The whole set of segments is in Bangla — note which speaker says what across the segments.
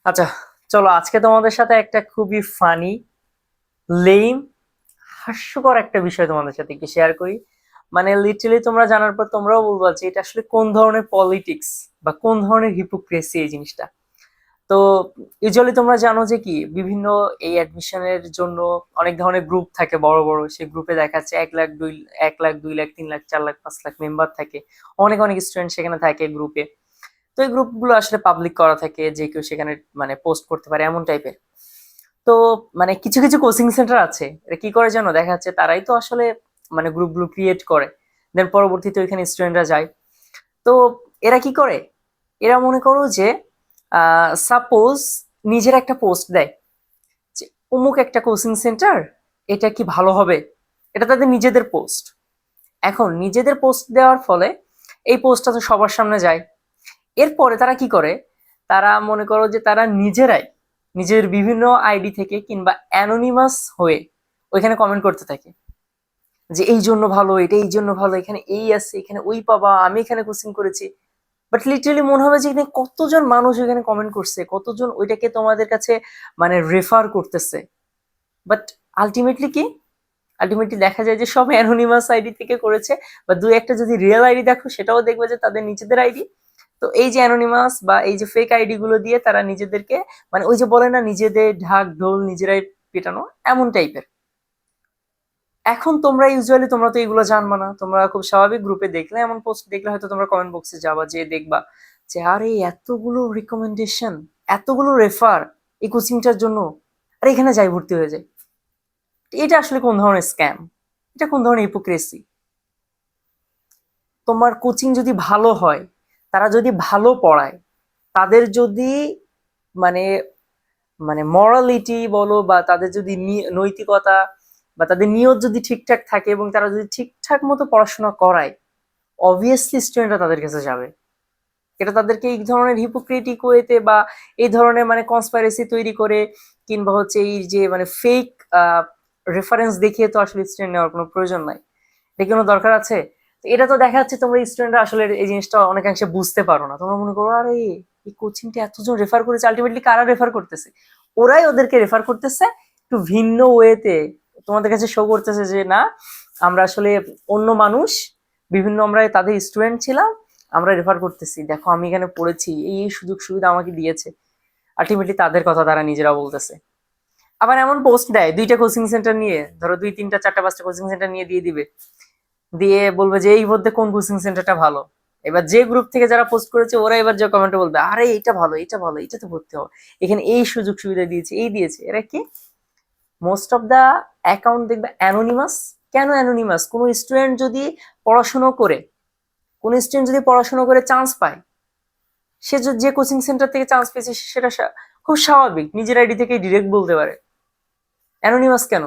Speaker 1: আচ্ছা, চলো আজকে তোমাদের সাথে একটা খুবই ফানি, লেম, হাস্যকর একটা বিষয় তোমাদের সাথে একটু শেয়ার করি। মানে লিটারালি তোমরা জানার পর তোমরাও বলবা যে এটা আসলে কোন ধরনের পলিটিক্স বা কোন ধরনের হিপোক্রেসি এই জিনিসটা। তো ইউজুয়ালি তোমরা জানো যে কি বিভিন্ন এই অ্যাডমিশনের জন্য অনেক ধরনের গ্রুপ থাকে, বড় বড় সেই গ্রুপে দেখা যাচ্ছে 1 লাখ 1 লাখ 2 লাখ 3 লাখ 4 লাখ 5 লাখ মেম্বার থাকে। অনেক অনেক স্টুডেন্ট সেখানে থাকে গ্রুপে। তো এই গ্রুপগুলো আসলে পাবলিক করা থাকে, যে কেউ সেখানে মানে পোস্ট করতে পারে এমন টাইপের। তো মানে কিছু কিছু কোচিং সেন্টার আছে, এটা কি করে জানো, দেখা যাচ্ছে তারাই তো আসলে মানে গ্রুপগুলো ক্রিয়েট করে, দেন পরবর্তীতে ওইখানে স্টুডেন্টরা যায়। তো এরা কি করে, এরা মনে করো যে সাপোজ নিজের একটা পোস্ট দেয় যে অমুক একটা কোচিং সেন্টার, এটা কি ভালো হবে, এটা তাদের নিজেদের পোস্ট। এখন নিজেদের পোস্ট দেওয়ার ফলে এই পোস্টটা তো সবার সামনে যায়। এরপরে তারা কি করে, তারা মনে করো যে তারা নিজেরাই নিজের বিভিন্ন আইডি থেকে কিংবা অ্যানোনিমাস হয়ে ওইখানে কমেন্ট করতে থাকে যে এই জন্য ভালো, এটা এই জন্য ভালো, এখানে এই আছে, এখানে ওই পাবা, আমি এখানে কোচিং করেছি। বাট লিটারালি মনে হবে যে এখানে কতজন মানুষ এখানে কমেন্ট করছে, কতজন ওইটাকে তোমাদের কাছে মানে রেফার করতেছে। বাট আলটিমেটলি কি, আলটিমেটলি দেখা যায় যে সব অ্যানোনিমাস আইডি থেকে করেছে। বা দুই একটা যদি রিয়েল আইডি দেখো সেটাও দেখবে যে তাদের নিজেদের আইডি। তো এই যে অ্যানোনিমাস বা এই যে ফেক আইডি গুলো দিয়ে তারা নিজেদেরকে মানে ওই যে বলে না, নিজেদের ঢাক ঢোল নিজেরাই পেটানো, এমন টাইপের। এখন তোমরা ইউজুয়ালি তোমরা তো এগুলো জানবা না, তোমরা খুব স্বাভাবিক গ্রুপে দেখলে, এমন পোস্ট দেখলে হয়তো তোমরা কমেন্ট বক্সে যাবা, যে দেখবা যে আরে এতগুলো রিকমেন্ডেশন, এতগুলো রেফার এই কোচিংটার জন্য, আর এখানে যাই ভর্তি হয়ে যায়। এটা আসলে কোন ধরনের স্ক্যাম, এটা কোন ধরনের হিপোক্রেসি। তোমার কোচিং যদি ভালো হয়, তারা যদি ভালো পড়ায়, তাদের যদি মানে মানে মরালিটি বলো বা তাদের যদি নৈতিকতা বা তাদের নিয়ত যদি ঠিকঠাক থাকে এবং তারা যদি ঠিকঠাক মতো পড়াশোনা করায়, অবভিয়াসলি স্টুডেন্টরা তাদের কাছে যাবে। এটা তাদেরকে এই ধরনের হিপোক্রেটিক ওয়েতে বা এই ধরনের মানে কনস্পাইরেসি তৈরি করে কিংবা হচ্ছে এই যে মানে ফেক রেফারেন্স দেখিয়ে তো আসলে স্টুডেন্ট নেওয়ার কোনো প্রয়োজন নাই। এটা কোনো দরকার আছে? তো এটা তো দেখা যাচ্ছে তোমরা স্টুডেন্টরা আসলে এই জিনিসটা অনেকাংশে বুঝতে পারো না। তোমরা মনে করো আরে এই কোচিংটা এতজন রেফার করেছে, আলটিমেটলি কারা রেফার করতেছে? ওরাই ওদেরকে রেফার করতেছে একটু ভিন্ন ওয়েতে, তোমাদের কাছে শো করতেছে যে না, আমরা আসলে অন্য মানুষ, বিভিন্ন আমরা তাদের স্টুডেন্ট ছিলাম, আমরা রেফার করতেছি, দেখো আমি এখানে পড়েছি, এই এই সুযোগ সুবিধা আমাকে দিয়েছে। আলটিমেটলি তাদের কথা তারা নিজেরা বলতেছে। আবার এমন পোস্ট দেয় দুইটা কোচিং সেন্টার নিয়ে, ধরো দুই তিনটা চারটা পাঁচটা কোচিং সেন্টার নিয়ে দিয়ে দিবে, দিয়ে বলবে যে এই মধ্যে কোন কোচিং সেন্টারটা ভালো। এবার যে গ্রুপ থেকে যারা পোস্ট করেছে ওরা এবার যে কমেন্টে বলবে আরে এটা ভালো, এটা ভালো, এটাতে ভর্তি হও, এখানে এই সুযোগ সুবিধা দিয়েছে, এই দিয়েছে। এরা কি, মোস্ট অফ দা অ্যাকাউন্ট দেখবে অ্যানোনিমাস। কেন অ্যানোনিমাস? কোনো স্টুডেন্ট যদি পড়াশুনো করে, কোন স্টুডেন্ট যদি পড়াশোনা করে চান্স পায়, সে যে কোচিং সেন্টার থেকে চান্স পেয়েছে সেটা খুব স্বাভাবিক নিজের আইডি থেকে ডিরেক্ট বলতে পারে। অ্যানোনিমাস কেন?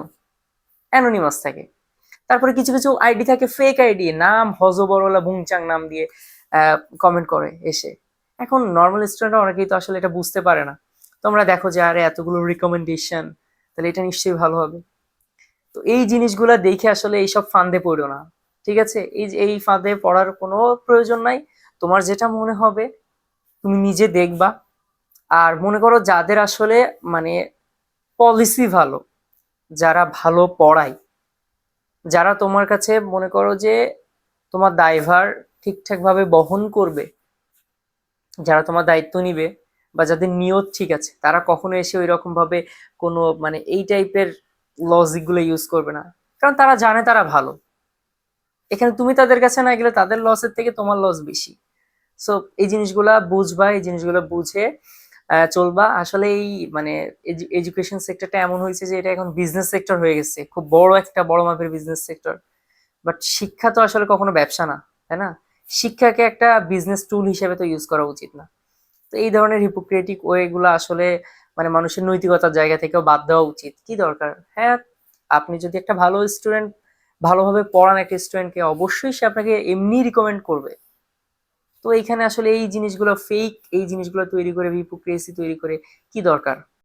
Speaker 1: অ্যানোনিমাস থাকে। তারপরে কিছু কিছু আইডি থাকে ফেক আইডি, নাম হজবরলা বুংচাং নাম দিয়ে কমেন্ট করে এসে। এখন নর্মাল স্টুডেন্টরা অনেকেই তো আসলে এটা বুঝতে পারে না। তোমরা দেখো যে আরে এতগুলো রিকমেন্ডেশন, তাহলে এটা নিশ্চয়ই ভালো হবে। তো এই জিনিসগুলা দেখে আসলে এইসব ফাঁদে পড়ো না। ঠিক আছে, এই যে এই ফাঁদে পড়ার কোনো প্রয়োজন নাই। তোমার যেটা মনে হবে তুমি নিজে দেখবা। আর মনে করো যাদের আসলে মানে পলিসি ভালো, যারা ভালো পড়ায়, যারা তোমার কাছে মনে করো যে তোমার দায়ভার ঠিকঠাক ভাবে বহন করবে, যারা তোমার দায়িত্ব নিবে, বা যাদের নিয়ত ঠিক আছে, তারা কখনো এসে ওই রকম ভাবে কোনো মানে এই টাইপের লজিক গুলো ইউজ করবে না। কারণ তারা জানে তারা ভালো। এখানে তুমি তাদের কাছে না গেলে তাদের লসের থেকে তোমার লস বেশি। সো এই জিনিসগুলা বুঝবা, এই জিনিসগুলো বুঝে চলবা। আসলে এই মানে এডুকেশন সেক্টরটা এমন হয়েছে যে এটা এখন বিজনেস সেক্টর হয়ে গেছে, খুব বড় একটা বড় মাপের বিজনেস সেক্টর। বাট শিক্ষা তো আসলে কখনো ব্যবসা না, তাই না? শিক্ষাকে একটা বিজনেস টুল হিসেবে তো ইউজ করা উচিত না। তো এই ধরনের হিপোক্রেটিক ওয়ে গুলো আসলে মানে মানুষের নৈতিকতার জায়গা থেকেও বাদ দেওয়া উচিত। কি দরকার? হ্যাঁ, আপনি যদি একটা ভালো স্টুডেন্ট, ভালোভাবে পড়ান একটা স্টুডেন্টকে, অবশ্যই সে আপনাকে এমনি রিকমেন্ড করবে। তো এইখানে আসলে এই জিনিসগুলো ফেক, এই জিনিসগুলো তৈরি করে হিপোক্রেসি তৈরি করে কি দরকার?